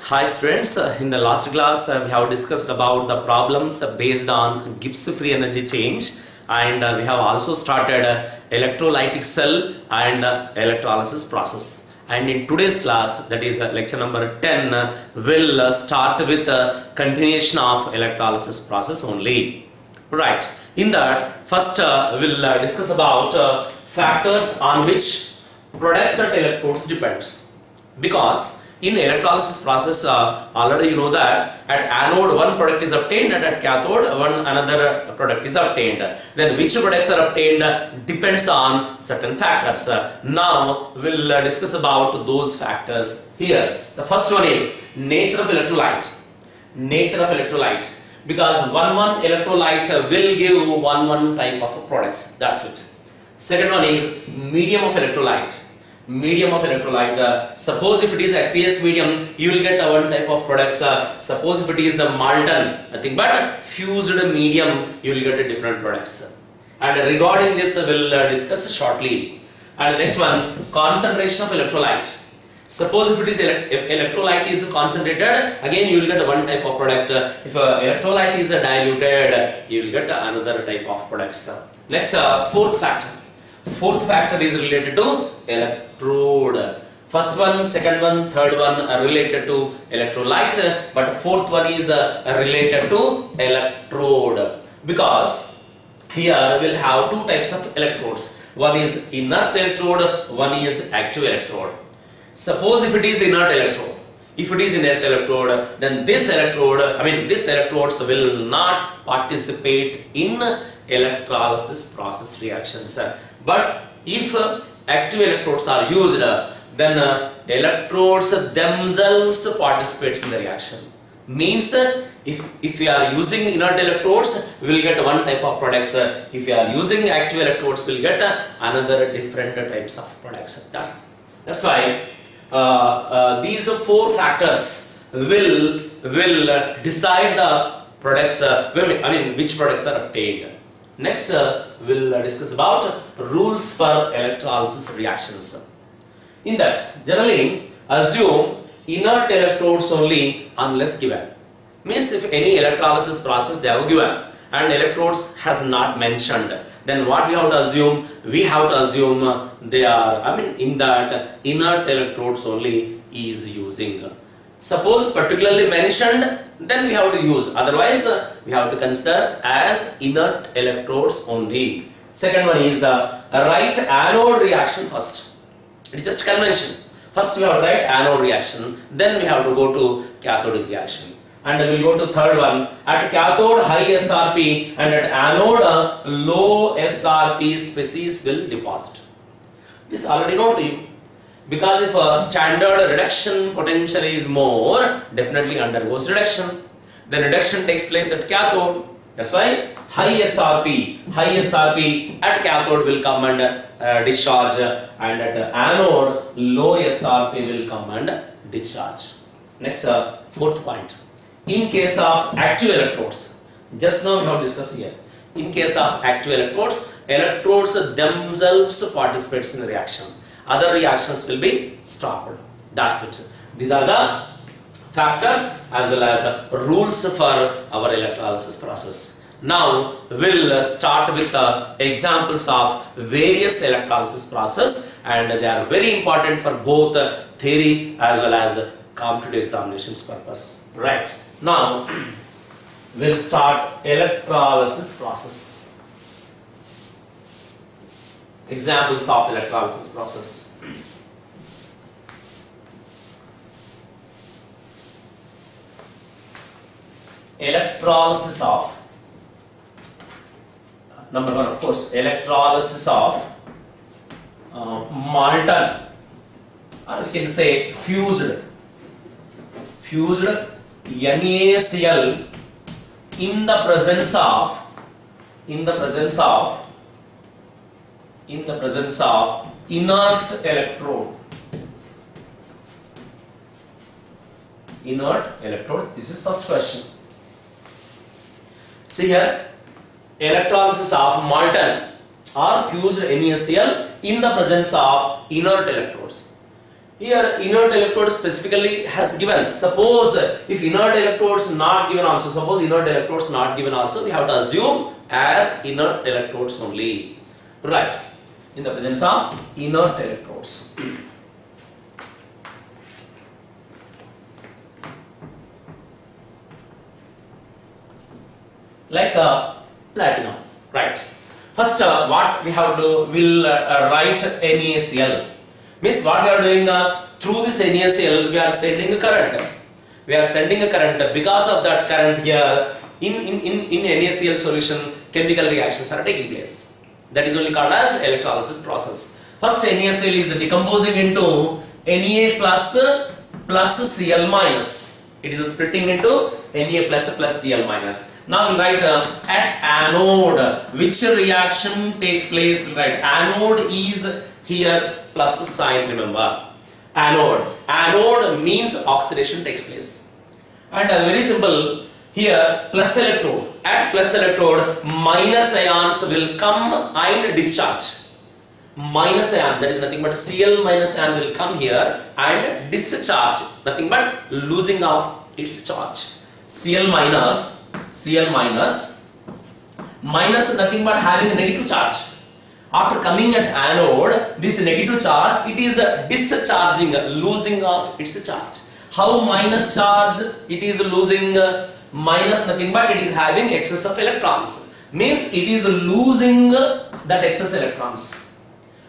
Hi students, in the last class we have discussed about the problems based on Gibbs free energy change, and we have also started electrolytic cell and electrolysis process. And in today's class, that is lecture number 10, we'll start with continuation of electrolysis process only. Right, in that first we'll discuss about factors on which products and electrodes depends, because in electrolysis process already you know that at anode one product is obtained and at cathode another product is obtained. Then which products are obtained depends on certain factors. Now we'll discuss about those factors here. The first one is nature of electrolyte. Nature of electrolyte, because one electrolyte will give one type of products, that's it. Second one is medium of electrolyte. Medium of electrolyte, suppose if it is aqueous medium, you will get one type of products. Suppose if it is a molten, nothing but fused medium, you will get a different products. And regarding this we'll discuss shortly. And next one, concentration of electrolyte. Suppose if it is electrolyte is concentrated, again you will get one type of product. If electrolyte is diluted, you will get another type of products. Next, fourth factor. Fourth factor is related to electrode. First one, second one, third one are related to electrolyte, but fourth one is related to electrode, because here we'll have two types of electrodes. One is inert electrode, one is active electrode. Suppose if it is inert electrode, then this electrodes will not participate in electrolysis process reactions. But if active electrodes are used, then electrodes themselves participates in the reaction. Means if we are using inert electrodes, we will get one type of products. If we are using active electrodes, we will get another different types of products. That's why these four factors will decide the products, which products are obtained. Next, we'll discuss about rules for electrolysis reactions. In that, generally assume inert electrodes only unless given. Means if any electrolysis process they have given and electrodes has not mentioned, then what we have to assume? We have to assume they are, in that inert electrodes only is using. Suppose particularly mentioned, then we have to use, otherwise we have to consider as inert electrodes only. Second one is write anode reaction first. It is just convention. First we have to write anode reaction, then we have to go to cathodic reaction. And we will go to third one. At cathode high SRP and at anode low SRP species will deposit. This already known to you. Because if a standard reduction potential is more, definitely undergoes reduction. Then reduction takes place at cathode. That's why high SRP at cathode will come and discharge, and at anode low SRP will come and discharge. Next, fourth point. In case of active electrodes, just now we have discussed here. In case of active electrodes themselves participates in the reaction. Other reactions will be stopped. That's it. These are the factors as well as rules for our electrolysis process. Now we'll start with examples of various electrolysis process, and they are very important for both theory as well as competitive examinations purpose. Right. Now we'll start electrolysis process. Examples of electrolysis process. Electrolysis of, number one, of course, electrolysis of molten, or we can say fused NaCl in the presence of inert electrode. This is first question. See here, electrolysis of molten or fused NaCl in the presence of inert electrodes. Here inert electrode specifically has given. Suppose if inert electrodes not given also, we have to assume as inert electrodes only. Right. In the presence of inert electrodes. Like platinum. Right. First what we have to, we'll write NaCl. Means what we are doing, through this NaCl we are sending a current. Because of that current here in NaCl solution, chemical reactions are taking place. That is only called as electrolysis process. First NaCl is decomposing into Na plus Cl minus. It is splitting into Na plus Cl minus. Now we write at anode which reaction takes place. We write anode is here plus sign, remember. Anode means oxidation takes place. And very simple, here plus electrode. At plus electrode, minus ions will come and discharge. Minus ion, that is nothing but Cl minus ion will come here and discharge. Nothing but losing of its charge. Cl minus nothing but having a negative charge. After coming at anode, this negative charge, it is discharging, losing of its charge. How minus charge it is losing? Minus nothing but it is having excess of electrons. Means it is losing that excess electrons.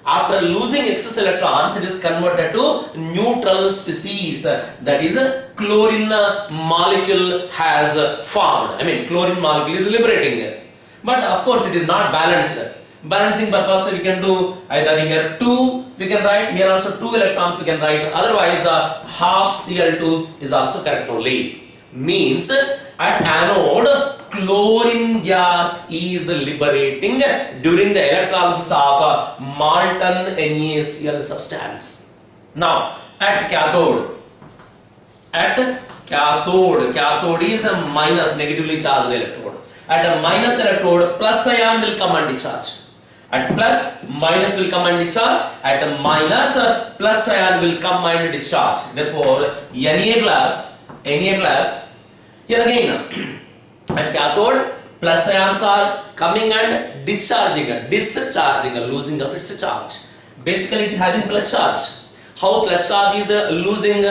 After losing excess electrons, it is converted to neutral species. That is, chlorine molecule has formed. I mean, chlorine molecule is liberating. But of course, it is not balanced. Balancing purpose, we can do either here 2, we can write, here also 2 electrons we can write. Otherwise, half Cl2 is also correct only. Means, at anode, chlorine gas is liberating during the electrolysis of molten NaCl substance. Now, at cathode is a minus, negatively charged electrode. At a minus electrode, plus ion will come and discharge. At plus, minus will come and discharge. At a minus, plus ion will come and discharge. Therefore, Na plus, here again, at cathode, plus ions are coming and discharging, losing of its charge. Basically, it is having plus charge. How plus charge is losing?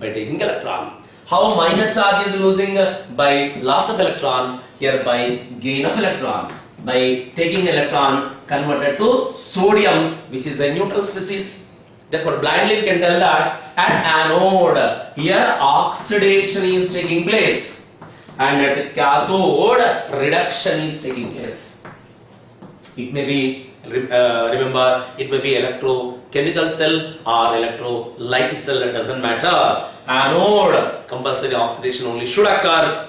By taking electron. How minus charge is losing? By loss of electron. Here by gain of electron. By taking electron converted to sodium, which is a neutral species. Therefore, blindly we can tell that at anode, here oxidation is taking place. And at cathode, reduction is taking place. It may be, remember, it may be electrochemical cell or electrolytic cell, it doesn't matter. Anode, compulsory oxidation only should occur.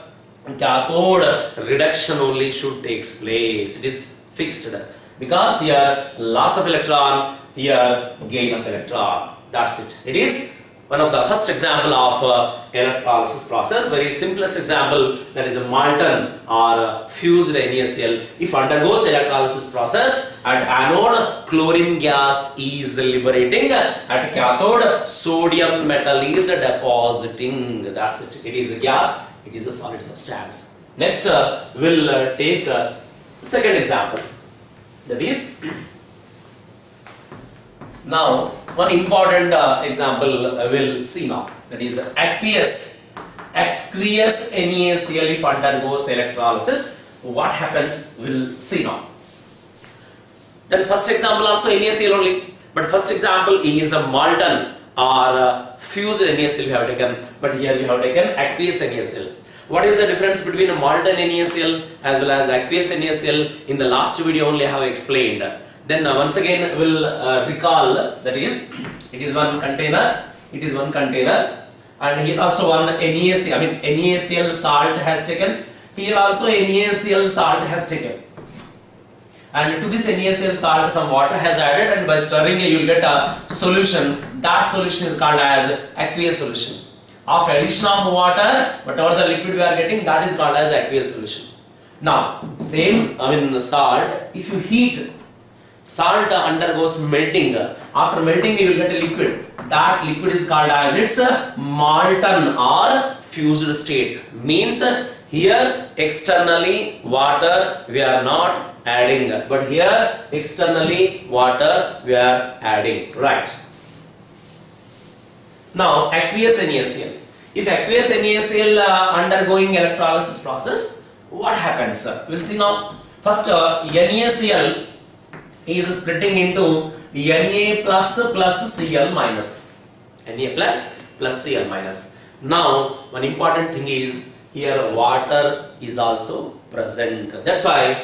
Cathode, reduction only should take place. It is fixed. Because here, loss of electron, here, gain of electron. That's it. It is one of the first example of electrolysis process. Very simplest example, that is a molten or fused NaCl. If undergoes electrolysis process, at anode chlorine gas is liberating, at cathode sodium metal is depositing. That's it. It is a gas, it is a solid substance. Next we'll take second example. That is, now one important example we'll see now. That is aqueous NaCl if undergoes electrolysis. What happens we'll see now. Then first example also NaCl only. But first example is a molten or fused NaCl we have taken. But here we have taken aqueous NaCl. What is the difference between a molten NaCl as well as aqueous NaCl? In the last video only I have explained. Then once again we'll recall, that is, it is one container, and here also one NaCl salt has taken, here also NaCl salt has taken. And to this NaCl salt some water has added, and by stirring you will get a solution. That solution is called as aqueous solution. After addition of water, whatever the liquid we are getting, that is called as aqueous solution. Now, same, salt, if you heat, salt undergoes melting. After melting, you will get a liquid. that liquid is called as its molten or fused state. Means here externally water we are not adding, but here externally water we are adding, right? Now aqueous NaCl. If aqueous NaCl undergoing electrolysis process, what happens? We'll see now. First NaCl is splitting into Na plus Cl minus. Na plus Cl minus. Now one important thing is here water is also present. That's why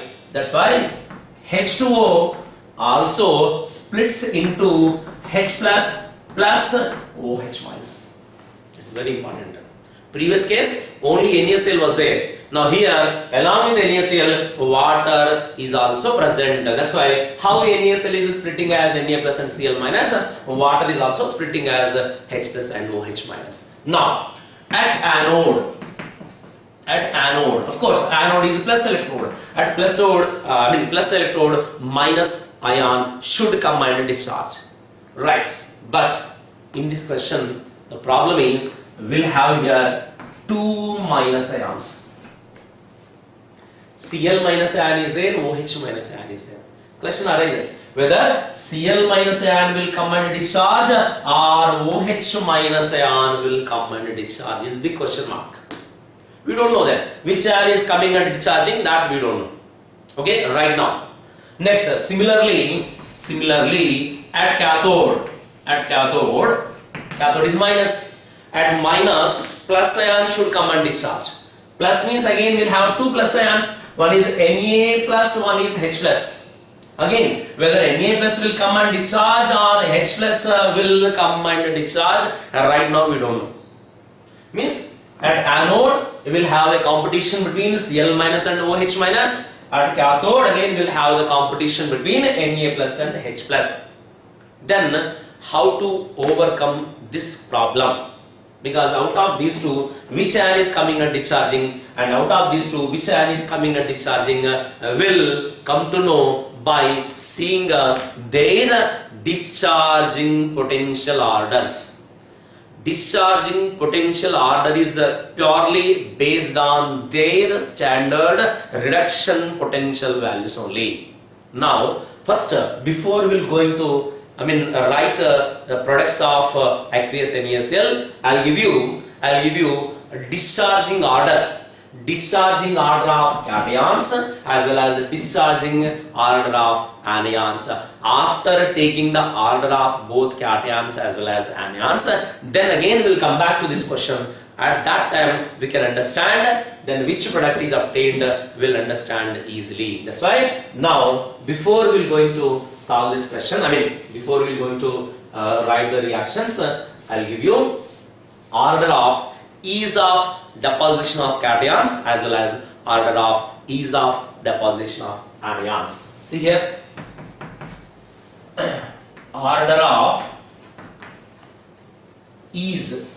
H2O also splits into H plus OH minus. It's very important. Previous case only NaCl was there. Now here along with NaCl water is also present. That's why how NaCl is splitting as Na plus and Cl minus, water is also splitting as H plus and OH minus. Now at anode, of course anode is plus electrode. At plus electrode minus ion should come and discharge, right? But in this question the problem is we'll have here 2 minus ions. Cl minus ion is there, OH minus ion is there. Question arises whether Cl minus ion will come and discharge or OH minus ion will come and discharge is big question mark. We don't know that. Which ion is coming and discharging, that we don't know. Okay, right now. Next, similarly at cathode is minus. At minus, plus ion should come and discharge. Plus means again we'll have 2 plus ions. One is Na plus, one is H plus. Again, whether Na plus will come and discharge or H plus will come and discharge, right now we don't know. Means at anode we will have a competition between Cl minus and OH minus. At cathode again we will have the competition between Na plus and H plus. Then how to overcome this problem? Because out of these two, which ion is coming and discharging, and out of these two, which ion is coming and discharging, will come to know by seeing their discharging potential orders. Discharging potential order is purely based on their standard reduction potential values only. Now, first, before we will go into write the products of aqueous NaCl, I'll give you a discharging order of cations as well as discharging order of anions. After taking the order of both cations as well as anions, then again we'll come back to this question. At that time we can understand then which product is obtained, we'll understand easily. That's why now before we're going to solve this question, before we're going to write the reactions, I'll give you order of ease of deposition of cations as well as order of ease of deposition of anions. See here, order of ease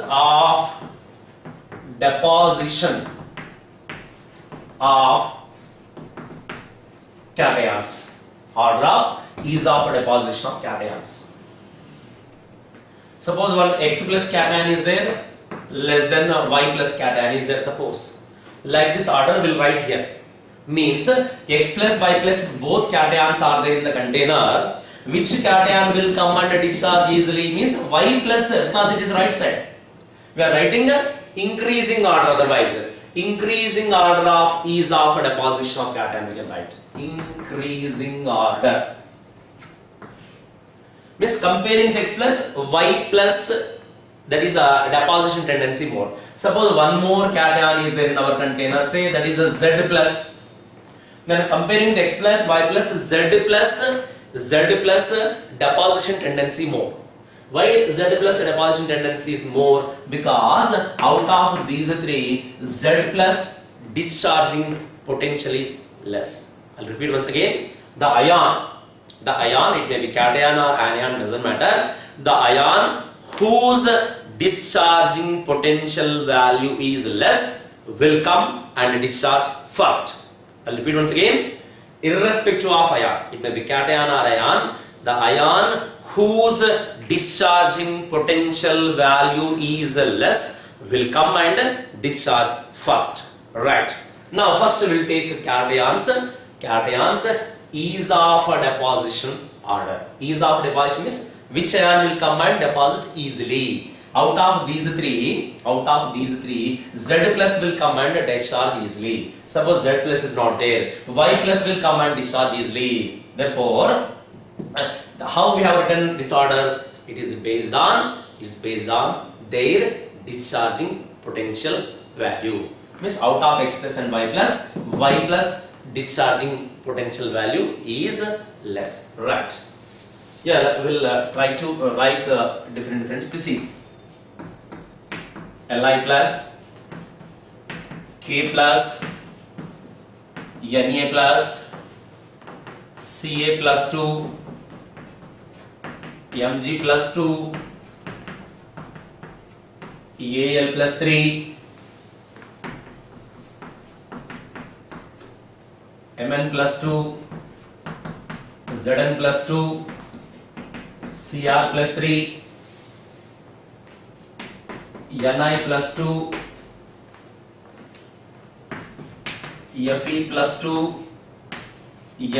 of deposition of cations. Order of ease of deposition of cations. Suppose one X plus cation is there, less than Y plus cation is there, suppose. Like this order we'll write here. Means X plus Y plus both cations are there in the container. Which cation will come and discharge easily? Means Y plus, because it is right side. We are writing increasing order, otherwise increasing order of ease of deposition of cation we can write. Increasing order. Means comparing X plus Y plus, that is a deposition tendency mode. Suppose one more cation is there in our container, say that is a Z plus. Then comparing X plus Y plus Z plus deposition tendency more. Why Z plus deposition tendency is more? Because out of these three, Z plus discharging potential is less. I'll repeat once again. The ion, it may be cation or anion, doesn't matter. The ion whose discharging potential value is less will come and discharge first. I'll repeat once again. Irrespective of ion, it may be cation or ion, the ion whose discharging potential value is less will come and discharge first. Right. Now first we will take cations. Cations, ease of deposition order. Ease of deposition means which ion will come and deposit easily. Out of these three, Z plus will come and discharge easily. Suppose Z plus is not there, Y plus will come and discharge easily. Therefore, how we have written this order? It is based on their discharging potential value. Means out of X plus and Y plus discharging potential value is less. Right. Yeah, we will try to write different species. Li plus, K plus, Na plus, Ca plus 2, Mg plus 2, Al plus 3, Mn plus 2, Zn plus 2, Cr plus 3, Ni plus 2, Fe plus 2,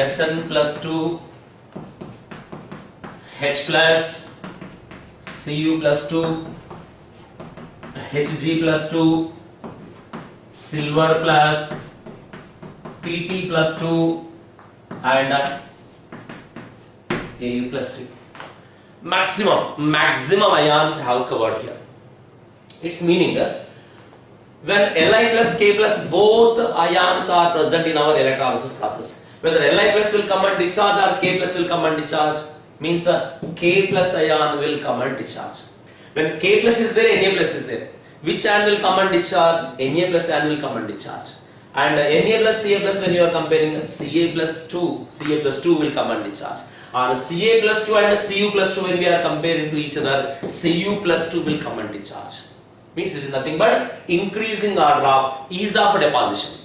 Sn plus 2, H plus, Cu plus 2, Hg plus 2, silver plus, Pt plus 2 and Au plus 3. Maximum ions have covered here. Its meaning, when Li plus K plus both ions are present in our electrolysis process, whether Li plus will come and discharge or K plus will come and discharge, means K plus ion will come and discharge. When K plus is there, Na plus is there. Which ion will come and discharge? Na plus ion will come and discharge. And Na plus Ca plus, when you are comparing, Ca plus 2 will come and discharge. Or Ca plus 2 and Cu plus 2, when we are comparing to each other, Cu plus 2 will come and discharge. Means it is nothing but increasing order of ease of deposition.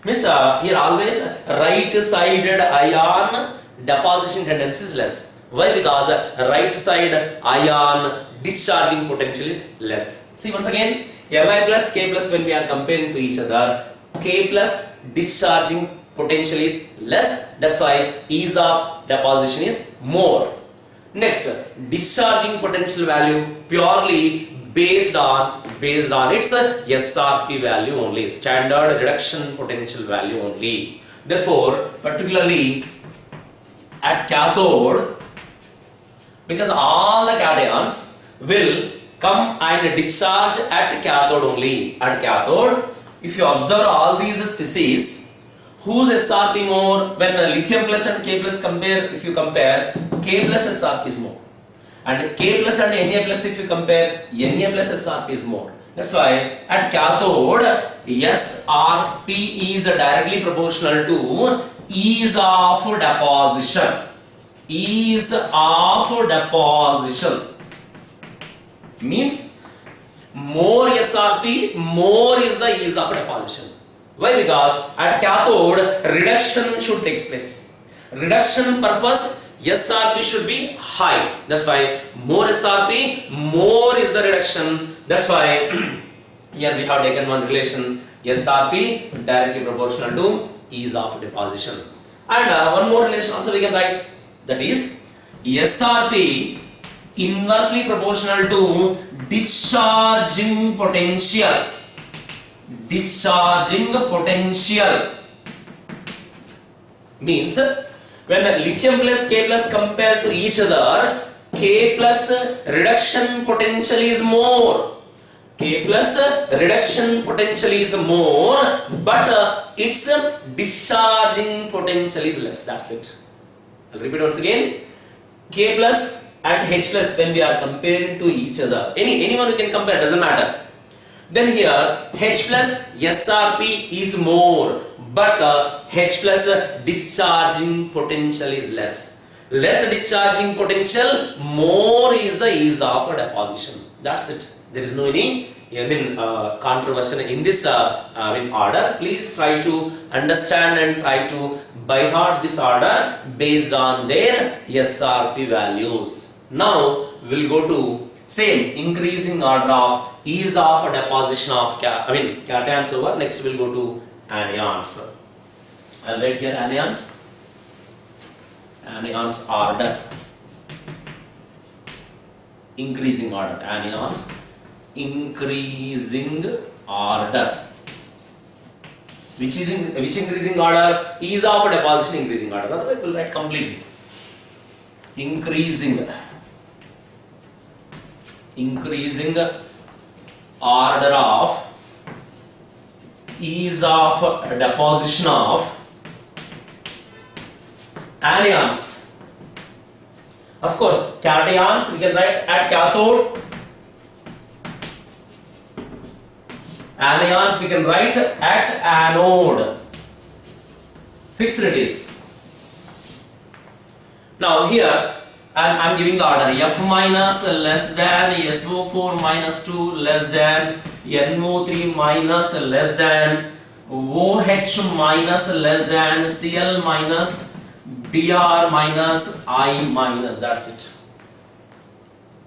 Means here always right-sided ion deposition tendency is less. Why? Because right side ion discharging potential is less. See once again, Li plus K plus, when we are comparing to each other, K plus discharging potential is less. That's why ease of deposition is more. Next, discharging potential value purely based on its SRP value only, standard reduction potential value only. Therefore, particularly at cathode, because all the cations will come and discharge at cathode only. At cathode, if you observe all these species, whose SRP more? When lithium plus and K plus compare, if you compare, K plus SRP is more. And K plus and Na plus, if you compare, Na plus SRP is more. That's why at cathode, SRP is directly proportional to ease of deposition. Ease of deposition means more SRP, more is the ease of deposition. Why? Because at cathode, reduction should take place. Reduction purpose, SRP should be high. That's why more SRP, more is the reduction. That's why here we have taken one relation, SRP directly proportional to ease of deposition. And one more relation also we can write, that is SRP inversely proportional to discharging potential. Discharging potential means when lithium plus K plus compare to each other, K plus reduction potential is more. K plus reduction potential is more, but its discharging potential is less. That's it. I'll repeat once again. K plus and H plus, when we are comparing to each other, anyone you can compare, doesn't matter. Then here H plus SRP is more, but H plus discharging potential is less. Less discharging potential, more is the ease of deposition. That's it. There is no any controversy in this order. Please try to understand and try to by heart this order based on their SRP values. Now we'll go to same increasing order of ease of deposition of cations over. Next we'll go to anions. I'll write here anions. Anions order. Increasing order. Anions increasing order. Which increasing order? Ease of deposition increasing order. Otherwise we'll write completely. Increasing order of ease of deposition of anions. Of course, cations we can write at cathode. Anions we can write at anode. Fixed it is. Now here I'm giving the order F minus less than SO4 minus 2 less than NO3 minus less than OH minus less than Cl minus Br minus I minus. That's it.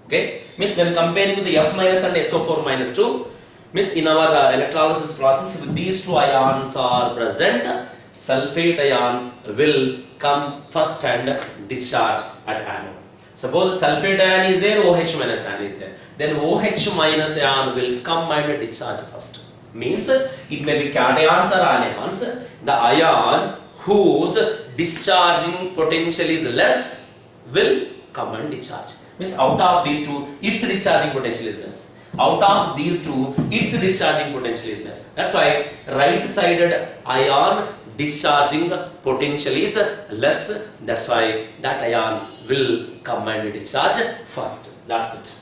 Okay, means when comparing with the F minus and SO4 minus 2, means in our electrolysis process, if these two ions are present, sulfate ion will come first and discharge at anode. Suppose sulfate ion is there, OH minus ion is there. Then OH minus ion will come and discharge first. Means it may be cations or anions. The ion whose discharging potential is less will come and discharge. Means out of these two, its discharging potential is less. Out of these two, its discharging potential is less. That's why right-sided ion discharging potential is less. That's why that ion will come and discharge first. That's it.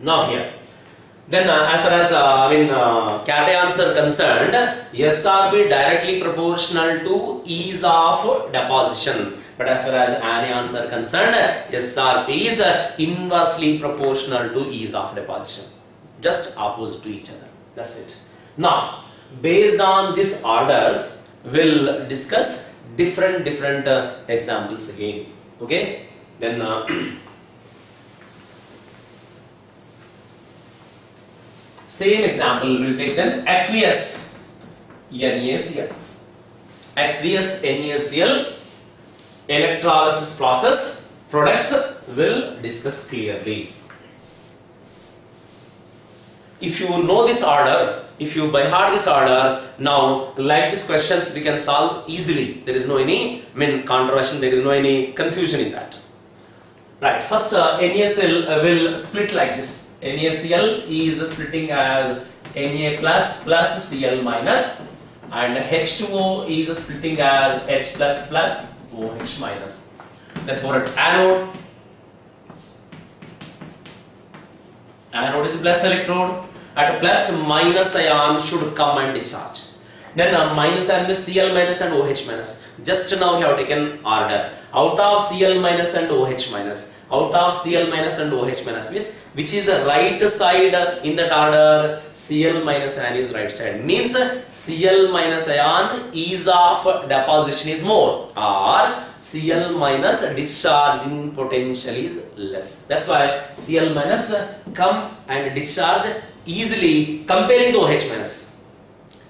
Now here, then as far as cations are concerned, SRP directly proportional to ease of deposition. But as far as anions are concerned, SRP is inversely proportional to ease of deposition. Just opposite to each other. That's it. Now, based on these orders, we'll discuss different examples again. Okay? Then same example we'll take then aqueous NaCl. Aqueous NaCl electrolysis process products will discuss clearly. If you know this order, if you by heart this order, now like these questions we can solve easily. There is no any controversy, there is no any confusion in that. Right, first NaCl will split like this. NaCl is splitting as Na plus Cl minus, and H2O is splitting as H plus OH minus. Therefore at anode is plus electrode. At plus minus ion should come and discharge. Then minus ion is Cl minus and OH minus. Just now we have taken order. Out of Cl minus and OH minus. Out of Cl minus and OH minus means which is the right side in that order? Cl minus ion is right side. Means Cl minus ion ease of deposition is more, or Cl minus discharging potential is less. That's why Cl minus come and discharge easily comparing to OH minus.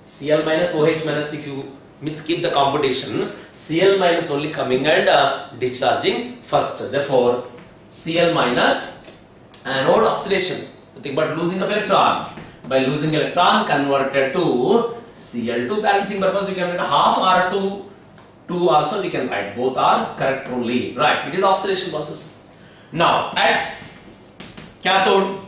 Cl minus OH minus, if you skip the competition, Cl minus only coming and discharging first. Therefore Cl minus anode oxidation, nothing but losing of electron. By losing electron converted to Cl2, balancing purpose you can write half or 2 also we can write. Both are correct only. Right, it is oxidation process. Now at cathode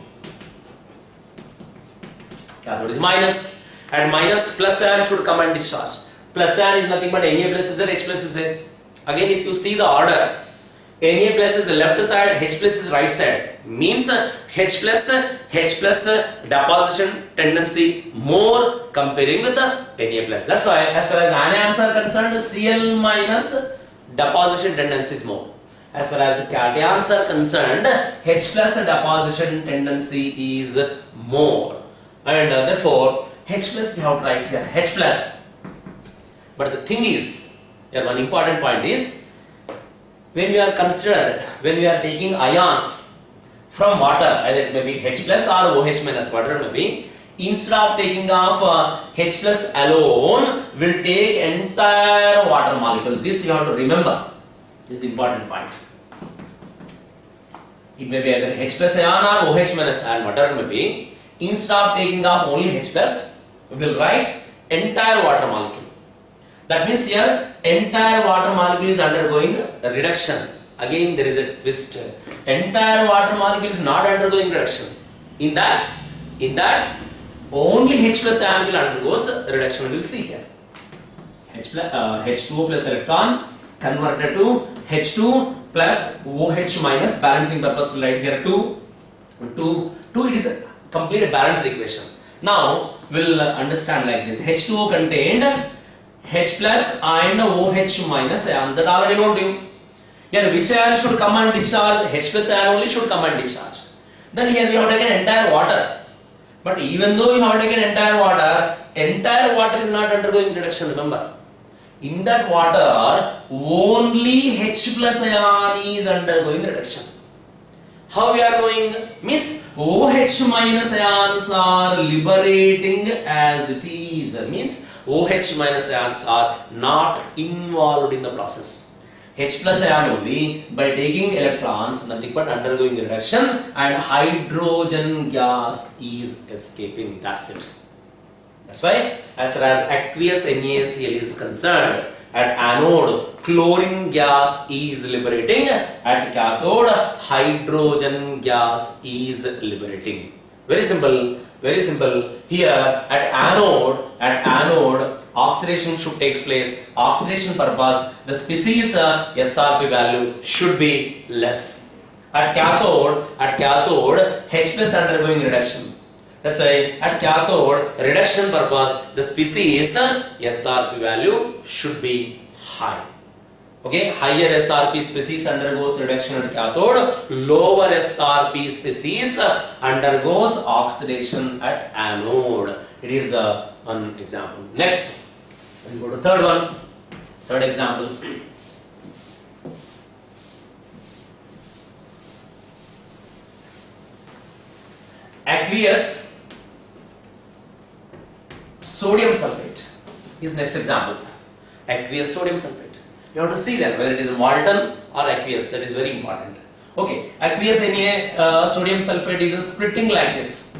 is minus, and minus plus ion should come and discharge. Plus ion is nothing but Na plus is there, H plus is there. Again if you see the order, Na plus is the left side, H plus is right side. Means H plus deposition tendency more comparing with the Na plus. That's why as far as anions are concerned, Cl minus deposition tendency is more. As far as cations are concerned, H plus deposition tendency is more. And therefore H plus we have to write here, H plus. But the thing is, here one important point is, when we are taking ions from water, either it may be H plus or OH minus, whatever it may be, instead of taking off H plus alone, will take entire water molecule. This you have to remember. This is the important point. It may be either H plus ion or OH minus ion, whatever it may be. Instead of taking off only H plus, we will write entire water molecule. That means here entire water molecule is undergoing a reduction. Again there is a twist. Entire water molecule is not undergoing reduction. In that only H plus ion will undergoes reduction. We will see here. H2O plus electron converted to H2 plus OH minus. Balancing purpose will write here 2. It is a complete balanced equation. Now we'll understand like this. H2O contained H plus and OH minus ion. That already known to you. Here which ion should come and discharge? H plus ion only should come and discharge. Then here we have taken entire water. But even though you have taken entire water is not undergoing reduction, remember. In that water, only H plus ion is undergoing reduction. How we are going? Means OH minus ions are liberating as it is. Means OH minus ions are not involved in the process. H plus ion only by taking electrons, nothing but undergoing reduction, and hydrogen gas is escaping. That's it. That's why as far as aqueous NaCl is concerned, at anode chlorine gas is liberating, at cathode hydrogen gas is liberating. Very simple, very simple. Here at anode oxidation should take place. Oxidation purpose, the species SRP value should be less. At cathode H plus undergoing reduction. That's why at cathode reduction purpose, the species SRP value should be high. Okay, higher SRP species undergoes reduction at cathode, lower SRP species undergoes oxidation at anode. It is one example. Next, we go to third example. Aqueous sodium sulfate is next example. Aqueous sodium sulfate. You have to see that whether it is molten or aqueous. That is very important. Okay, aqueous Na sodium sulfate is splitting like this.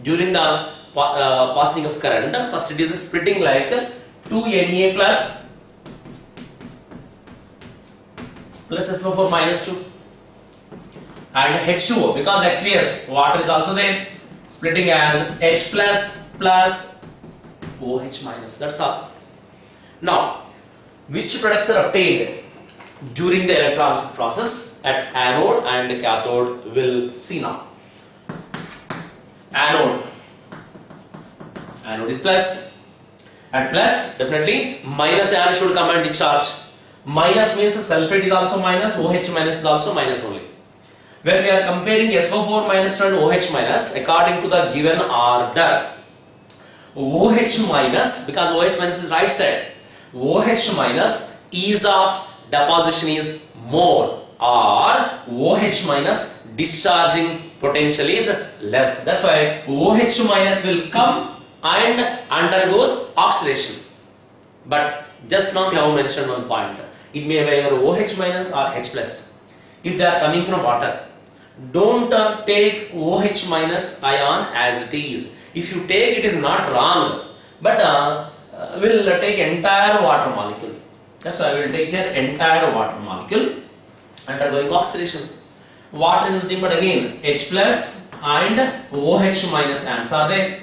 During the passing of current, first it is splitting like 2 Na plus SO4 minus 2 and H2O, because aqueous water is also there, splitting as H plus OH minus. That's all. Now, which products are obtained during the electrolysis process at anode and cathode? We'll see now. Anode is plus. At plus, definitely minus ion should come and discharge. Minus means sulfate is also minus, OH minus is also minus only. When we are comparing SO4 minus and OH minus, according to the given order, OH minus, because OH minus is right side, OH minus ease of deposition is more, or OH minus discharging potential is less. That's why OH minus will come and undergoes oxidation. But just now we have mentioned one point. It may be either OH minus or H plus. If they are coming from water, don't take OH minus ion as it is. If you take, it is not wrong, but we'll take entire water molecule. That's why we will take here entire water molecule undergoing oxidation. Water is nothing but again H plus and OH minus ions are there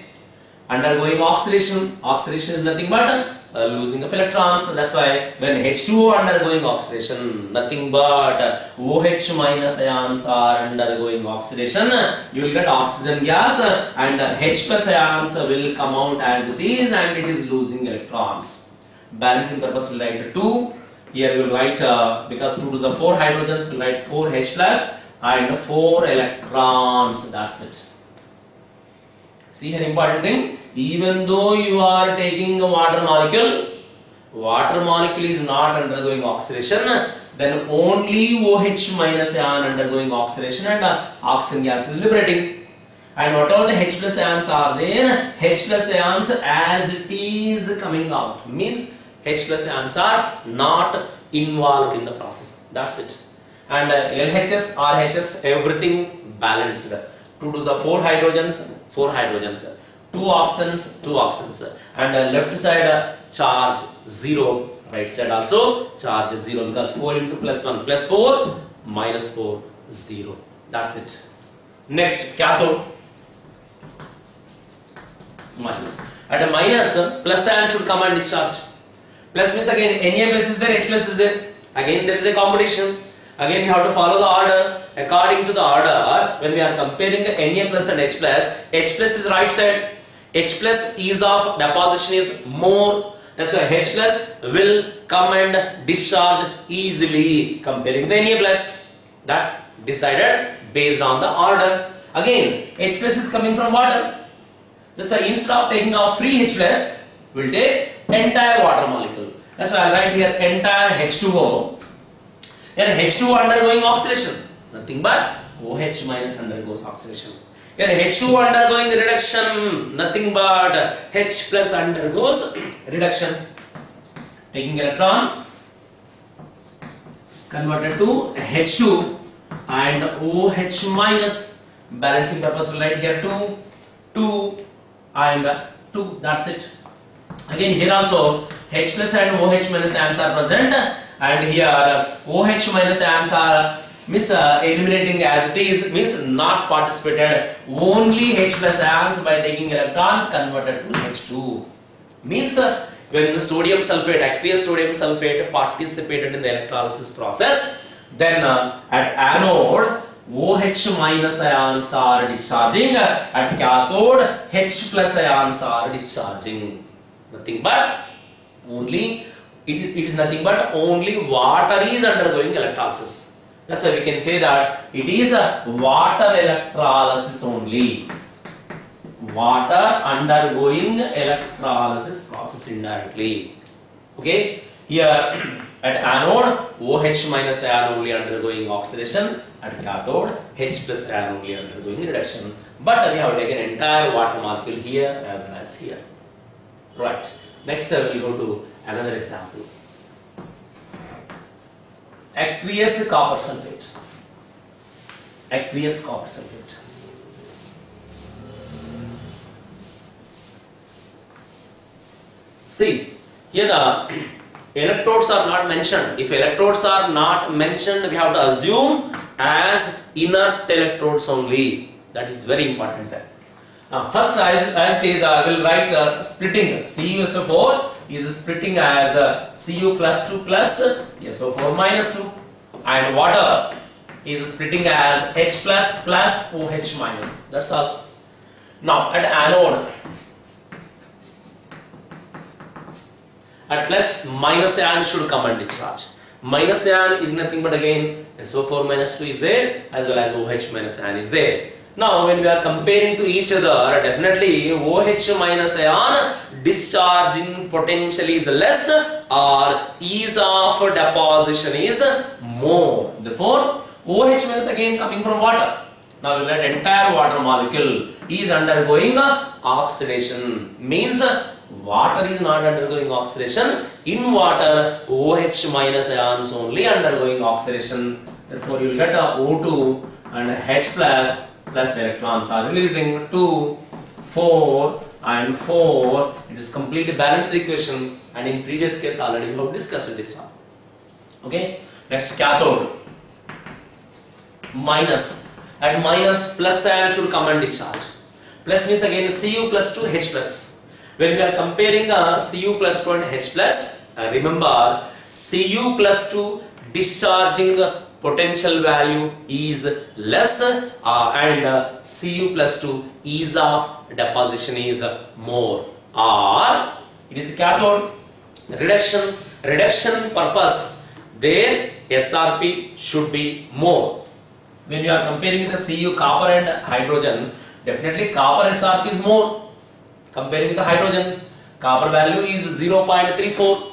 undergoing oxidation. Oxidation is nothing but losing of electrons. That's why when H2O undergoing oxidation, nothing but OH minus ions are undergoing oxidation. You will get oxygen gas and H plus ions will come out as it is, and it is losing electrons. Balancing purpose will write 2. Here we will write because 2 to the 4 hydrogens, we will write 4 H plus and 4 electrons. That's it. See here important thing, even though you are taking a water molecule, water molecule is not undergoing oxidation, then only OH minus ion undergoing oxidation and oxygen gas is liberating. And whatever the H plus ions are there, H plus ions as it is coming out, means H plus ions are not involved in the process. That's it. And LHS, RHS, everything balanced. 2 to the 4 hydrogens, 4 hydrogens. 2 oxygens, 2 oxygens. And left side charge 0, right side also charge 0, because 4 into plus 1 plus 4 minus 4 0. That's it. Next, cathode minus. At a minus, plus ion should come and discharge. Plus means again Na plus is there, H plus is there. Again there is a competition. Again we have to follow the order. According to the order, when we are comparing Na plus and H plus is right side. H plus ease of deposition is more. That's why H plus will come and discharge easily comparing the Na plus. That decided based on the order. Again H plus is coming from water. That's why instead of taking our free H plus, we'll take entire water molecule. That's why I write here entire H2O. Here H2O undergoing oxidation. Nothing but OH minus undergoes oxidation. Here H2O undergoing reduction. Nothing but H plus undergoes reduction. Taking electron, converted to H2 and OH minus. Balancing purpose will write here 2, 2 and 2. That's it. Again here also H plus and OH minus ions are present, and here OH minus ions are eliminating as it is, means not participated. Only H plus ions by taking electrons converted to H2. Means when sodium sulfate, aqueous sodium sulfate participated in the electrolysis process, then at anode OH minus ions are discharging, at cathode H plus ions are discharging. Nothing but only it is nothing but only water is undergoing electrolysis. That's why we can say that it is a water electrolysis only. Water undergoing electrolysis process indirectly. Okay, here at anode OH minus ion only undergoing oxidation, at cathode H plus ion only undergoing reduction. But we have taken entire water molecule here as well as here. Right. Next we will go to another example. Aqueous copper sulfate. Aqueous copper sulfate. See, here the electrodes are not mentioned. If electrodes are not mentioned, we have to assume as inert electrodes only. That is very important there. First, as it is, I will write splitting. CuSO4 is splitting as Cu plus 2 plus SO4 minus 2, and water is splitting as H plus plus OH minus. That's all. Now at anode, at plus minus ion should come and discharge. Minus ion is nothing but again SO4 minus 2 is there, as well as OH minus ion is there. Now when we are comparing to each other, definitely OH minus ion discharging potential is less or ease of deposition is more. Therefore OH minus again coming from water. Now we let entire water molecule is undergoing oxidation, means water is not undergoing oxidation. In water OH minus ions only undergoing oxidation. Therefore you will get O2 and H plus electrons are releasing 2, 4 and 4. It is completely balanced equation, and in previous case already we have discussed this one. Okay, next cathode minus. At minus plus ion should come and discharge. Plus means again Cu plus 2 H plus. When we are comparing Cu plus 2 and H plus, remember Cu plus 2 discharging potential value is less and Cu plus 2 ease of deposition is more, or it is cathode reduction purpose, their SRP should be more. When you are comparing the Cu copper and hydrogen, definitely copper SRP is more comparing with the hydrogen. Copper value is 0.34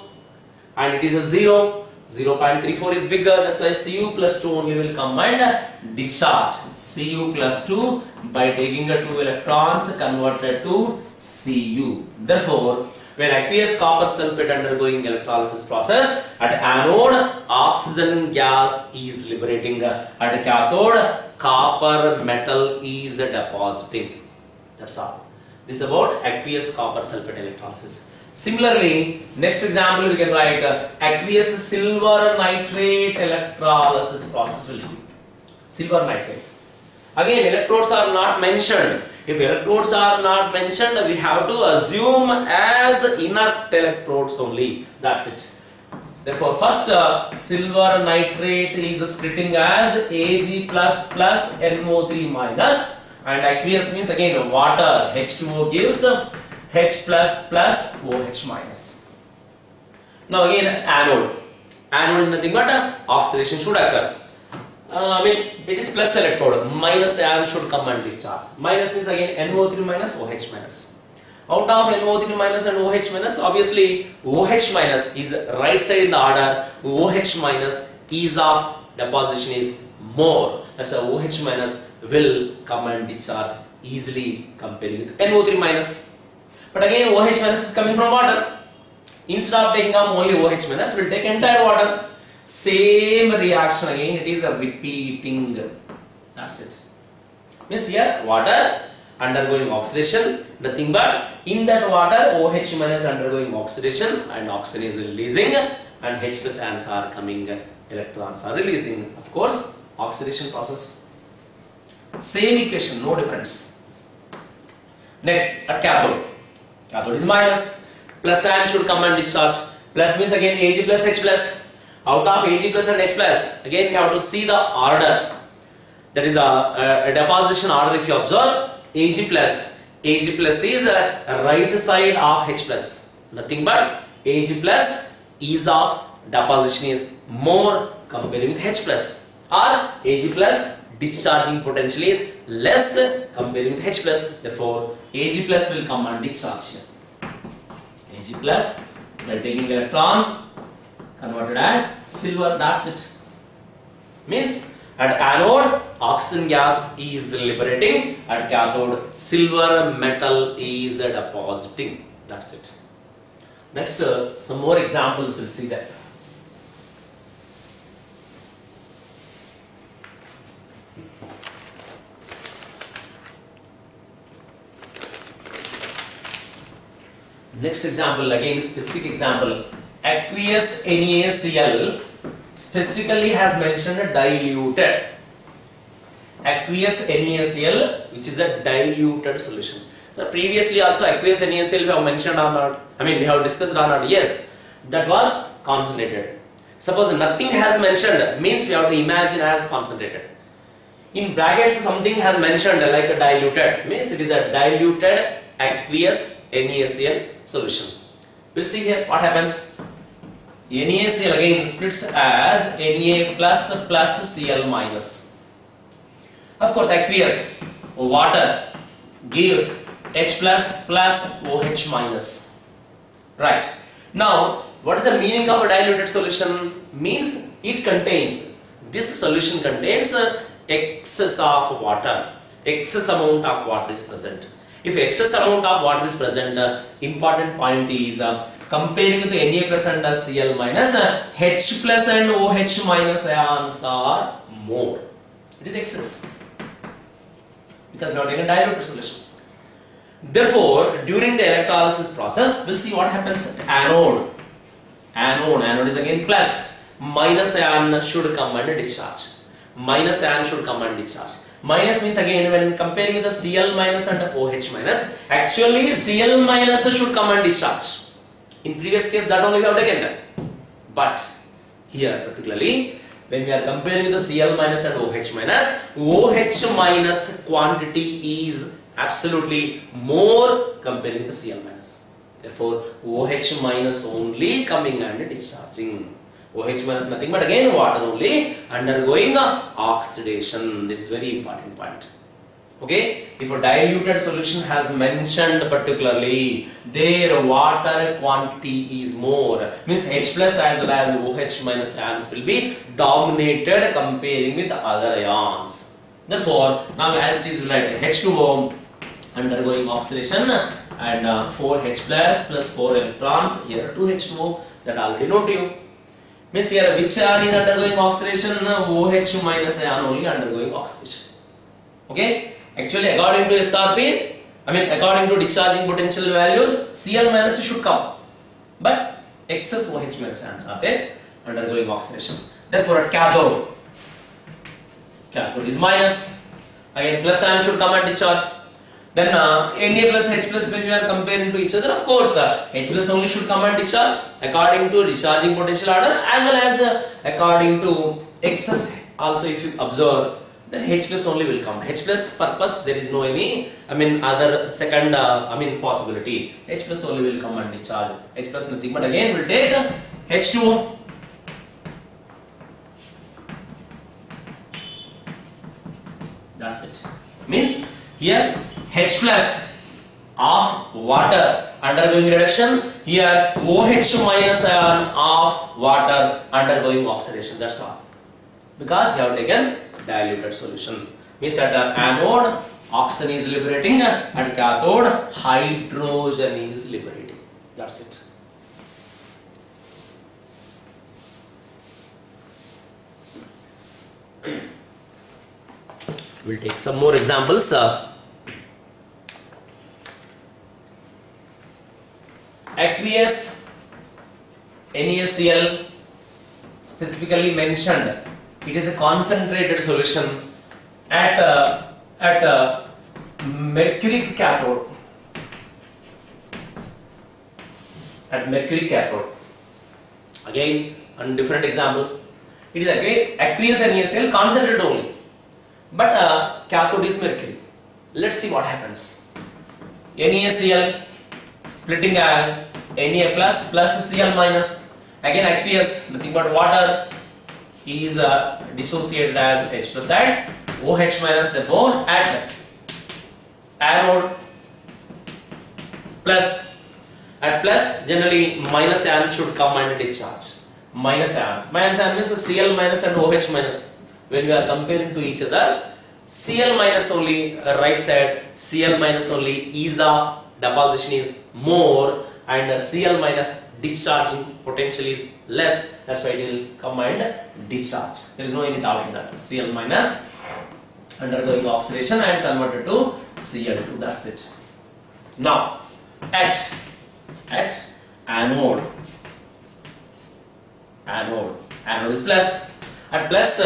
and it is a 0. 0.34 is bigger, that's why Cu plus 2 only will come and discharge. Cu plus 2 by taking the 2 electrons converted to Cu. Therefore, when aqueous copper sulfate undergoing electrolysis process, at anode oxygen gas is liberating, at cathode copper metal is depositing. That's all. This is about aqueous copper sulfate electrolysis. Similarly, next example we can write aqueous silver nitrate electrolysis process. Will see silver nitrate. Again, electrodes are not mentioned. If electrodes are not mentioned, we have to assume as inert electrodes only. That's it. Therefore, first silver nitrate is splitting as Ag plus plus NO3 minus, and aqueous means again water. H2O gives H plus plus OH minus. Now again anode. Anode is nothing but oxidation should occur. It is plus electrode, minus ion should come and discharge. Minus means again NO3 minus OH minus. Out of NO3 minus and OH minus, obviously OH minus is right side in the order. OH minus ease of deposition is more. That's why OH minus will come and discharge easily comparing with NO3 minus. But again OH minus is coming from water. Instead of taking up only OH minus, we will take entire water. Same reaction again, it is a repeating. That's it. Means here water undergoing oxidation, nothing but in that water OH minus undergoing oxidation and oxygen is releasing, and H plus ions are coming, electrons are releasing. Of course, oxidation process. Same equation, no difference. Next, at cathode. Cathode is minus, plus ion should come and discharge. Plus means again Ag plus H plus. Out of Ag plus and H plus, again we have to see the order. That is a deposition order. If you observe, Ag plus is right side of H plus. Nothing but Ag plus ease of deposition is more comparing with H plus, or Ag plus discharging potential is less comparing with H plus. Therefore, Ag plus will come and discharge here. Ag plus, we are taking electron converted as silver. That's it. Means at anode oxygen gas is liberating, at cathode silver metal is depositing. That's it. Next, some more examples we'll see that. Next example, again specific example, aqueous NaCl specifically has mentioned diluted. Aqueous NaCl, which is a diluted solution. So previously also aqueous NaCl we have mentioned or not? We have discussed or not? Yes, that was concentrated. Suppose nothing has mentioned, means we have to imagine as concentrated. In brackets something has mentioned like a diluted, means it is a diluted aqueous NaCl solution. We'll see here what happens. NaCl again splits as Na plus plus Cl minus. Of course, aqueous water gives H plus plus OH minus. Right. Now, what is the meaning of a diluted solution? Means it contains, this solution contains excess of water. Excess amount of water is present. If excess amount of water is present, important point is comparing with Na plus and Cl minus, H plus and OH minus ions are more. It is excess because we have taken diluted solution. Therefore, during the electrolysis process, we'll see what happens at anode. Anode is again plus, minus ion should come and discharge. Minus ion should come and discharge. Minus means again when comparing with the Cl minus and OH minus, actually Cl minus should come and discharge. In previous case that only we have taken that. But here particularly when we are comparing with the Cl minus and OH minus quantity is absolutely more comparing to Cl minus. Therefore OH minus only coming and discharging. OH minus nothing but again water only undergoing oxidation. This is very important point. Okay, if a diluted solution has mentioned particularly their water quantity is more, means H plus as well as OH minus ions will be dominated comparing with other ions. Therefore, now as it is written, H2O undergoing oxidation and 4H plus 4 electrons, here 2 H2O, that already know to you. Means here which ion is undergoing oxidation? OH minus ion only undergoing oxidation. Okay, actually according to SRP, according to discharging potential values, Cl minus should come, but excess OH minus ions are there undergoing oxidation. Therefore at cathode is minus, again plus ion should come and discharge. Then Na plus H plus, when we are comparing to each other, of course H plus only should come and discharge according to discharging potential order, as well as according to excess also. If you observe, then H plus only will come. H plus purpose, there is no any other second possibility. H plus only will come and discharge. H plus nothing but again will take H2O. That's it. Means here H plus of water undergoing reduction, here OH minus ion of water undergoing oxidation. That's all. Because we have taken diluted solution. Means at anode oxygen is liberating, at cathode hydrogen is liberating. That's it. We'll take some more examples. Aqueous NaCl specifically mentioned, it is a concentrated solution at mercury cathode. At mercury cathode. Again, a different example. It is again aqueous NaCl concentrated only, but cathode is mercury. Let's see what happens. NaCl splitting as Na plus Cl minus. Again aqueous, nothing but water, is dissociated as H plus and OH minus. Therefore at anode plus, at plus generally minus ion should come and discharge. Minus ion means Cl minus and OH minus. When we are comparing to each other, Cl minus only right side, Cl minus only ease of deposition is more, and Cl minus discharging potential is less. That's why it will come and discharge. There is no any doubt in that. Cl minus undergoing oxidation and converted to Cl2. That's it. Now at anode is plus. At plus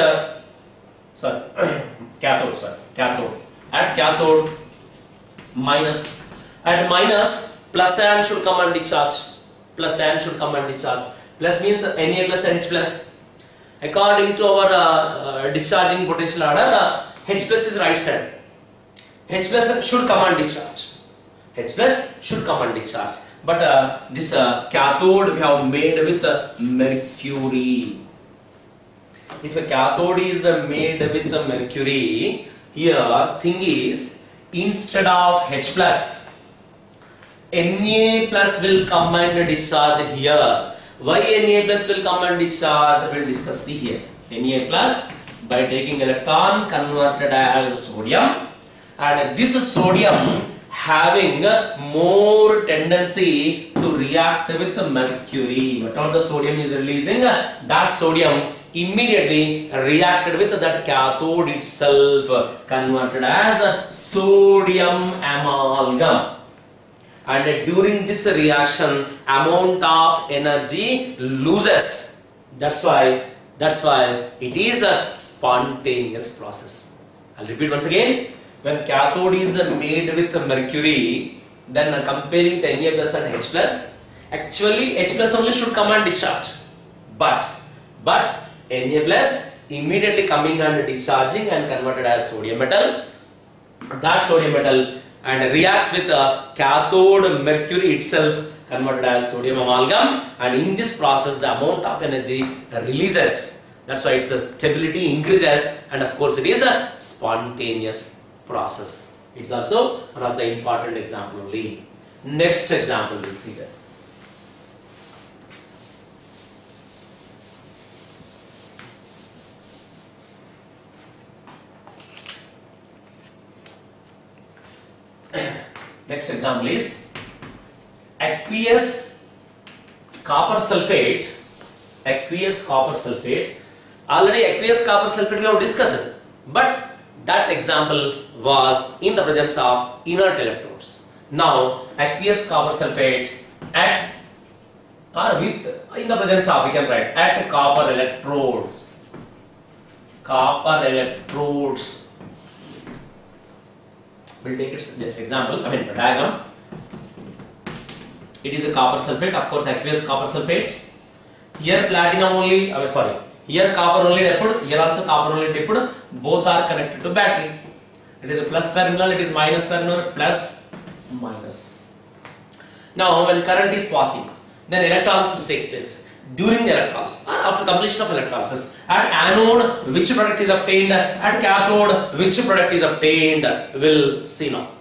cathode. At cathode minus. At minus, plus ion should come and discharge. Plus ion should come and discharge. Plus means Na plus and H plus. According to our discharging potential order, H plus is right side. H plus should come and discharge. H plus should come and discharge. But this cathode we have made with mercury. If a cathode is made with mercury, here thing is, instead of H plus, Na plus will come and discharge here. Why Na plus will come and discharge? We will discuss. See here. Na plus, by taking electron converted as sodium, and this sodium having more tendency to react with mercury. Whatever the sodium is releasing, that sodium immediately reacted with that cathode itself, converted as sodium amalgam. And during this reaction, amount of energy loses. That's why it is a spontaneous process. I'll repeat once again. When cathode is made with mercury, then comparing to Na plus and H plus, actually H plus only should come and discharge. But Na plus immediately coming and discharging and converted as sodium metal. That sodium metal and reacts with the cathode mercury itself, converted as sodium amalgam, and in this process the amount of energy releases. That's why its stability increases, and of course it is a spontaneous process. It's also one of the important example only. Next example we'll see that. Next example is aqueous copper sulfate. Aqueous copper sulfate. Already aqueous copper sulfate we have discussed, but that example was in the presence of inert electrodes. Now aqueous copper sulfate at or with in the presence of, we can write at copper electrode. Copper electrodes. We'll take its example, the diagram. It is a copper sulfate, of course, aqueous copper sulfate. Here platinum only, here copper only dipped, here also copper only dipped. Both are connected to battery. It is a plus terminal, it is minus terminal, plus, minus. Now, when current is passing, then electrolysis takes place. During the electrolysis, after completion of electrolysis, at anode, which product is obtained? At cathode, which product is obtained? We'll see now.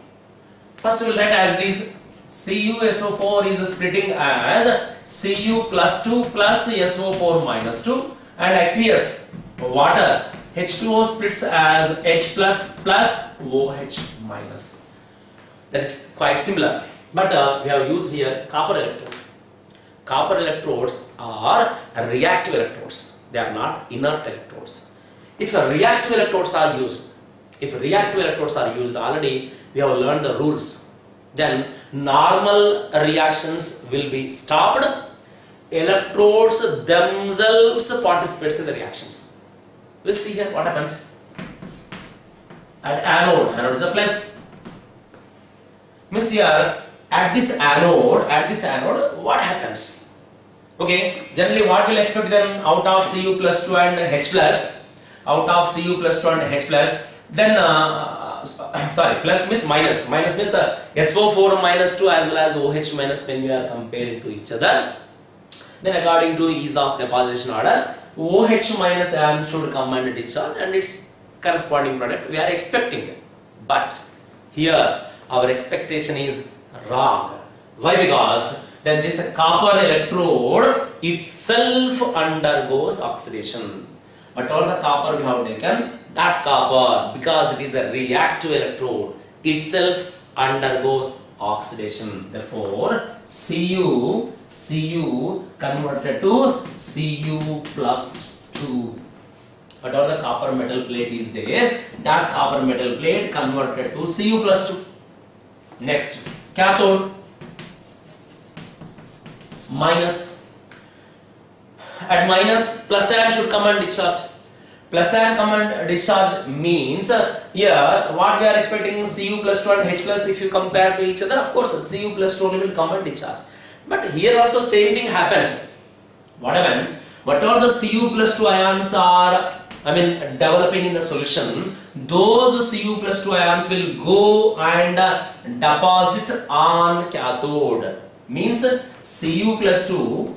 First, we'll write as this: CuSO4 is splitting as Cu plus 2 plus SO4 minus 2, and aqueous water H2O splits as H plus plus OH minus. That is quite similar, but we have used here copper electrode. Copper electrodes are reactive electrodes. They are not inert electrodes. If reactive electrodes are used, already we have learned the rules. Then normal reactions will be stopped. Electrodes themselves participate in the reactions. We'll see here what happens. At anode is a plus. Means here at this anode, what happens? Okay, generally what we'll expect then out of Cu plus 2 and H plus, then plus means minus means SO4 minus 2 as well as OH minus when we are comparing to each other. Then according to ease of deposition order, OH minus ion should come and discharge, and its corresponding product we are expecting. But here our expectation is wrong. Why? Because then this copper electrode itself undergoes oxidation. But all the copper we have taken, that copper, because it is a reactive electrode, itself undergoes oxidation. Therefore, Cu converted to Cu plus 2. Whatever the copper metal plate is there, that copper metal plate converted to Cu plus 2. Next, cathode minus. At minus, plus ion should come and discharge. Plus ion come and discharge means here what we are expecting is Cu plus 2 and H plus. If you compare to each other, of course Cu plus 2 will come and discharge. But here also same thing happens. What happens? Whatever the Cu plus 2 ions are developing in the solution, those Cu plus 2 ions will go and deposit on cathode. Means Cu plus 2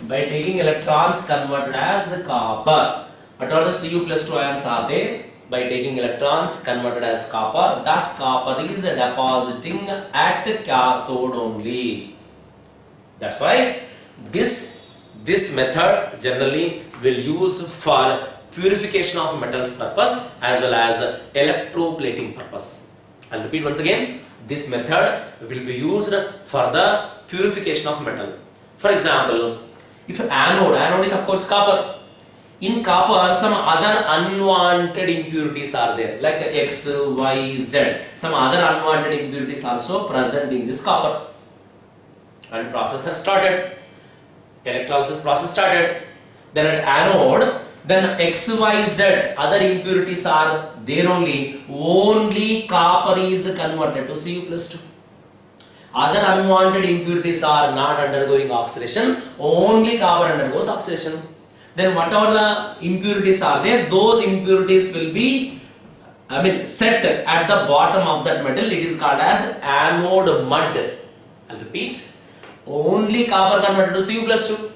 by taking electrons converted as copper. Whatever the Cu plus 2 ions are there, by taking electrons converted as copper, that copper is depositing at cathode only. That's why this method generally will use for purification of metals purpose as well as electroplating purpose. I'll repeat once again. This method will be used for the purification of metal. For example, if anode is of course copper. In copper, some other unwanted impurities are there, like X, Y, Z. Some other unwanted impurities also present in this copper. And process has started. Electrolysis process started. Then at anode, then X, Y, Z, other impurities are there only. Only copper is converted to Cu plus 2. Other unwanted impurities are not undergoing oxidation. Only copper undergoes oxidation. Then whatever the impurities are there, those impurities will be set at the bottom of that metal. It is called as anode mud. I'll repeat. Only copper converted to Cu plus 2.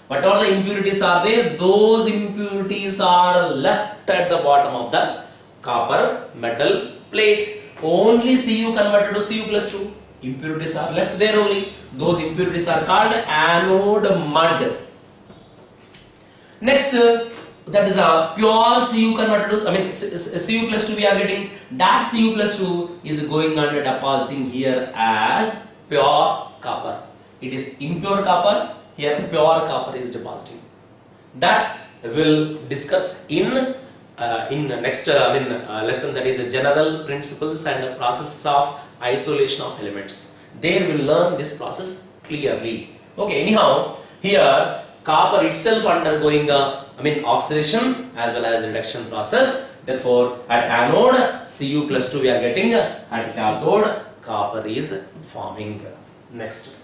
Whatever the impurities are there, those impurities are left at the bottom of the copper metal plate. Only Cu converted to Cu plus 2. Impurities are left there only. Those impurities are called anode mud. Next, that is a pure Cu converted to, Cu plus 2 we are getting. That Cu plus 2 is going and depositing here as pure copper. It is impure copper, here pure copper is depositing. That will discuss in the next lesson, that is general principles and processes of isolation of elements. There will learn this process clearly. Okay, anyhow, here copper itself undergoing oxidation as well as reduction process. Therefore, at anode Cu plus 2 we are getting, at cathode copper is forming. Next.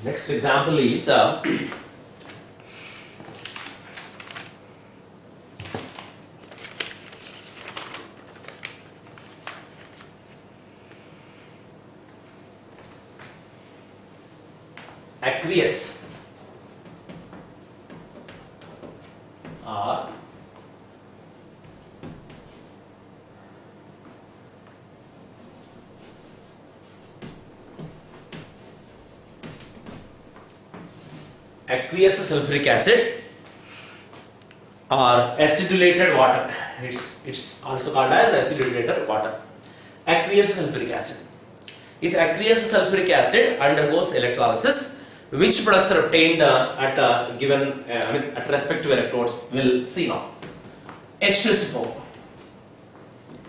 Next example is aqueous or aqueous sulfuric acid or acidulated water. It's also called as acidulated water. Aqueous sulfuric acid. If aqueous sulfuric acid undergoes electrolysis, which products are obtained at a given at respective electrodes, we'll see now. H2SO4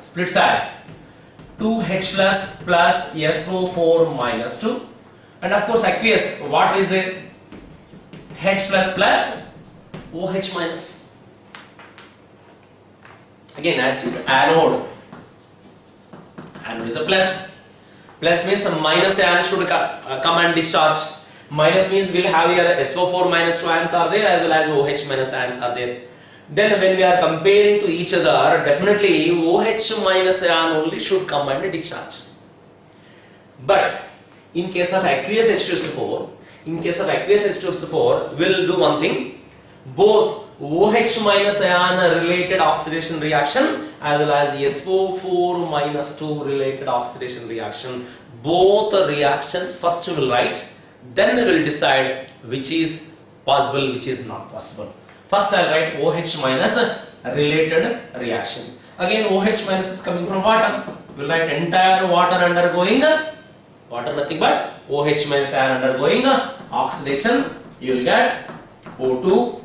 splits as 2H plus plus SO4 minus 2, and of course aqueous, what is the H plus plus OH minus. Again, as it is anode, anode is a plus. Plus means a minus ion should come and discharge. Minus means we'll have here SO4 minus 2 ions are there as well as OH minus ions are there. Then when we are comparing to each other, definitely OH minus ion only should come and discharge. But in case of aqueous H2SO4, we'll do one thing. Both OH minus ion related oxidation reaction as well as SO4 minus 2 related oxidation reaction, both reactions first we will write, then we will decide which is possible, which is not possible. First I will write OH minus related reaction. Again OH minus is coming from water. We will write entire water undergoing, water nothing but OH minus ion undergoing oxidation. You will get O2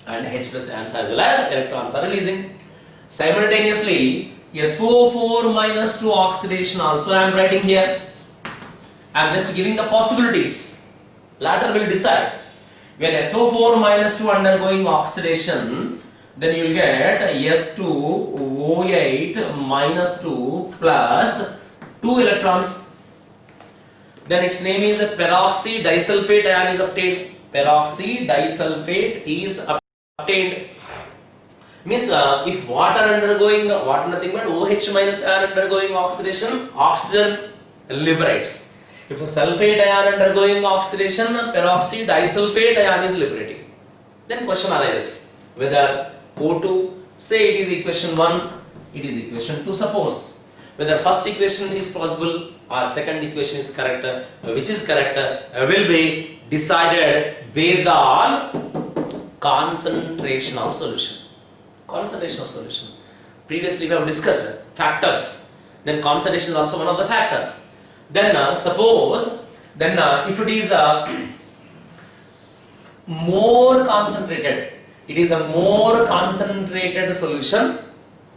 and H plus ions as well as electrons are releasing. Simultaneously SO4 minus 2 oxidation also I am writing here. I am just giving the possibilities. Later will decide. When SO4 minus 2 undergoing oxidation, then you will get S2O8 minus 2 plus 2 electrons. Then its name is peroxy disulfate ion is obtained. Peroxy disulfate is obtained. Means if water undergoing, water nothing but OH minus ion undergoing oxidation, oxygen liberates. If a sulfate ion undergoing oxidation, peroxy disulfate ion is liberating. Then question arises whether O2, say it is equation 1, it is equation 2 suppose. Whether first equation is possible or second equation is correct, which is correct will be decided based on concentration of solution. Concentration of solution. Previously we have discussed factors. Then concentration is also one of the factor. Then suppose if it is more concentrated, it is a more concentrated solution,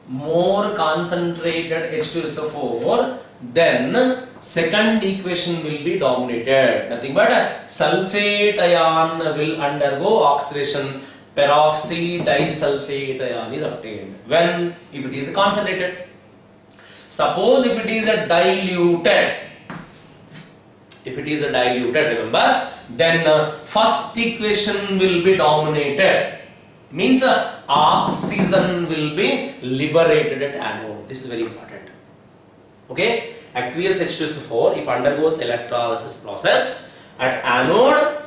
more concentrated H2SO4, then second equation will be dominated. Nothing but sulfate ion will undergo oxidation, peroxy disulfate ion is obtained. When? If it is concentrated. Suppose if it is a diluted, remember, then first equation will be dominated. Means oxygen will be liberated at anode. This is very important. Okay. aqueous H2SO4 if undergoes electrolysis process at anode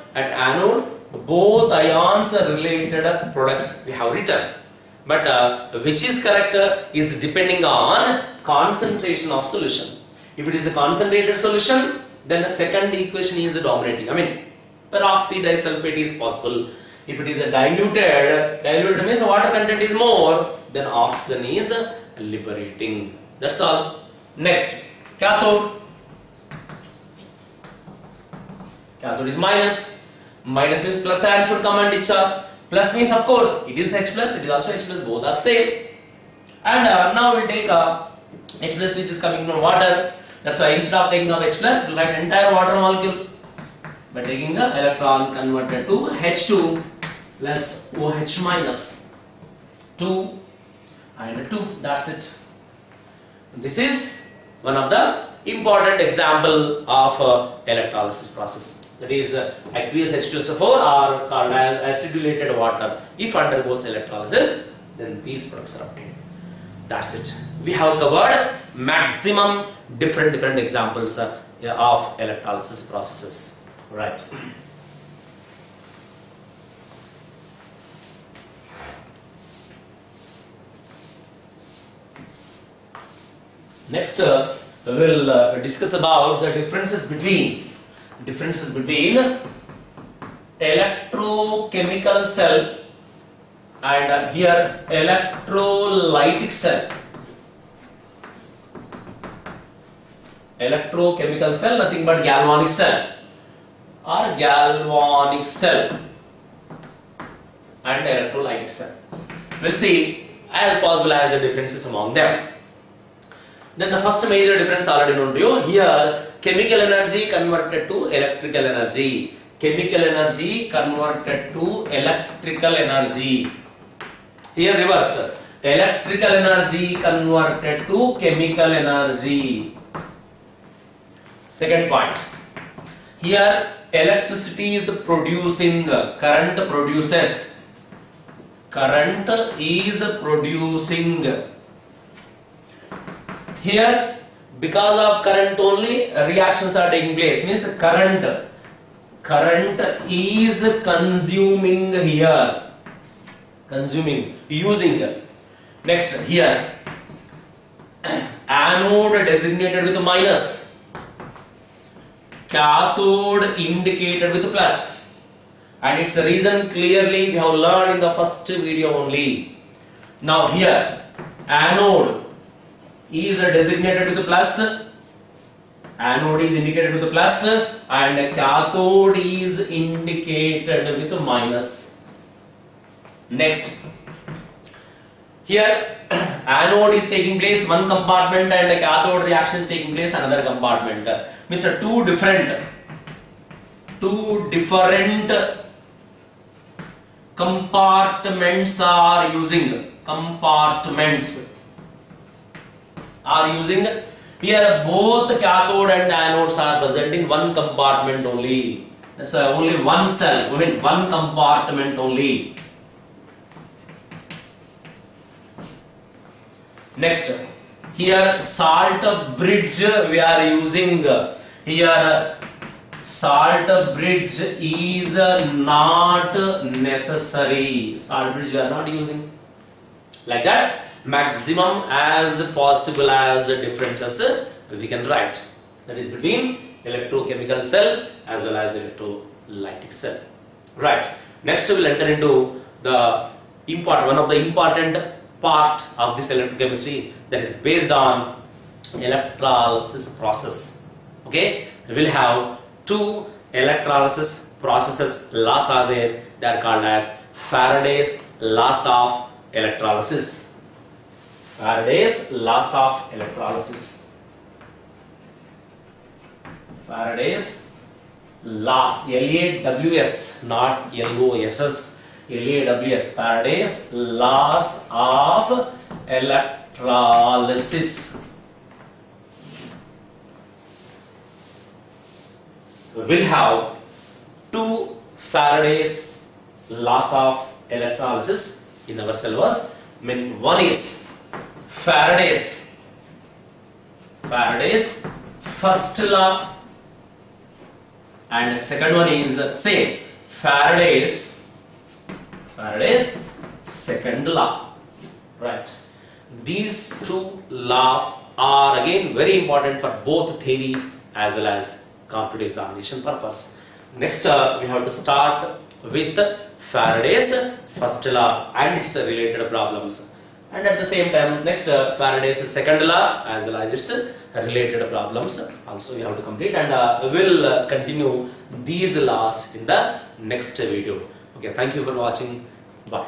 both ions are related products we have written, but which is correct is depending on concentration of solution. If it is a concentrated solution, then the second equation is dominating. I mean, peroxide disulfate is possible. If it is a diluted means water content is more, then oxygen is liberating. That's all. Next, cathode. Cathode is minus. Minus means plus ion should come and discharge. Plus means of course it is H plus, it is also H plus, both are same. And now we'll take H plus which is coming from water. That's why instead of taking up H plus, we'll write entire water molecule by taking the electron converted to H2 plus OH minus 2 and 2. That's it. This is one of the important example of electrolysis process. That is aqueous H2SO4 or called as acidulated water. If undergoes electrolysis, then these products are obtained. That's it. We have covered maximum different examples of electrolysis processes. Right. Next, we will discuss about the differences between electrochemical cell and here electrolytic cell. Electrochemical cell, nothing but galvanic cell or galvanic cell and electrolytic cell. We'll see as possible as the differences among them. Then the first major difference already known to you. Here chemical energy converted to electrical energy. Chemical energy converted to electrical energy. Here reverse. Electrical energy converted to chemical energy. Second point. Here electricity is producing, current produces. Current is producing. Here because of current only reactions are taking place, means current is consuming here, using. Next, here anode designated with minus, cathode indicated with plus, and its reason clearly we have learned in the first video only. Now here anode is designated with plus, anode is indicated with plus, and cathode is indicated with minus. Next, here anode is taking place one compartment and cathode reaction is taking place another compartment. Means two different compartments are using. Here both cathode and anodes are present in one compartment only. That's only one cell, one compartment only. Next, here salt bridge we are using. Here salt bridge is not necessary. Salt bridge we are not using. Like that, maximum as possible as differences we can write. That is between electrochemical cell as well as electrolytic cell. Right. Next we will enter into the one of the important part of this electrochemistry, that is based on electrolysis process. Okay, we will have two electrolysis processes. Laws are there. They are called as Faraday's laws of electrolysis. Faraday's laws of electrolysis. Faraday's laws, LAWS, not LOSS. LAWS, Faraday's laws of electrolysis. We will have two Faraday's laws of electrolysis in our syllabus. One is Faraday's Faraday's first law, and second one is same, Faraday's second law, right? These two laws are again very important for both theory as well as competitive examination purpose. Next, we have to start with Faraday's first law and its related problems, and at the same time next Faraday's second law as well as its related problems also we have to complete, and we will continue these laws in the next video. Okay, thank you for watching. Bye.